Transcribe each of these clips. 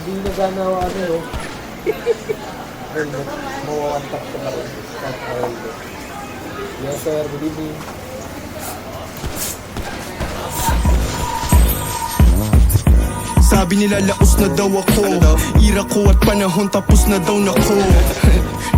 Hindi naganawa ano yun. Helmet. Mawawantak ko na rin. Yes sir, good evening. Sabi nila laos na daw ako. Ira ko at panahon tapos na daw nako.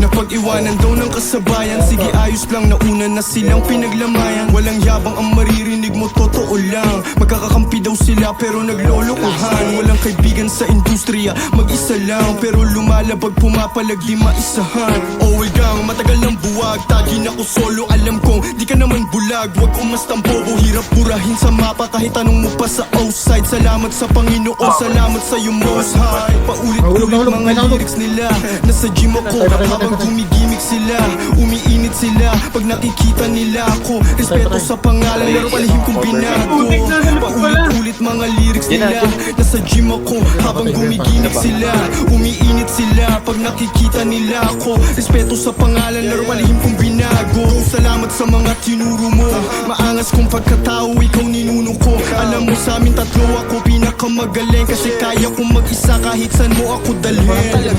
Napag-iwanan daw ng kasabayan. Sige ayos lang, nauna na silang pinaglamayan. Walang yabang ang maririnig mo, totoo lang. Magkakakampi daw sila pero naglolokohan. Walang kaibigan sa industriya, mag-isa lang. Pero lumalabag, pumapalag, di maisahan. Owel gang, matagal ng buwag. Tagin ako solo, alam kong di ka naman bulag. Huwag umastang bobo, hirap burahin sa mapa. Kahit tanong mo pa sa outside. Salamat sa Panginoon, salamat sa iyo most high. Paulit-ulit mga lyrics nila. Nasa gym ako habang gumigimik sila. Umiinit sila pag nakikita nila ako. Respeto sa pangalan, laro palihim kong binago. Paulit-ulit mga lyrics nila. Nasa gym ako habang gumigimik sila. Umiinit sila pag nakikita nila ako. Respeto sa pangalan, laro palihim kong binago. Salamat sa mga tinuro mo. Maangas kong pagkatao, ikaw ninuno ko. Alam mo sa amin tatlo ako pinakamagaling. Kasi kaya kong mag-isa kahit saan mo ako dalhin.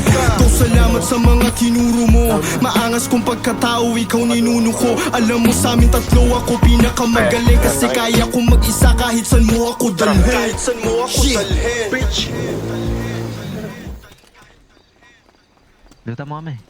Salamat sa mga tinuro mo. Maangas kong pagkatao, ikaw ninuno ko. Alam mo sa amin tatlo ako pinakamagaling. Kasi kaya kong mag-isa kahit saan mo ako dalhin. Kahit saan mo ako dalhin. Luta mo kami.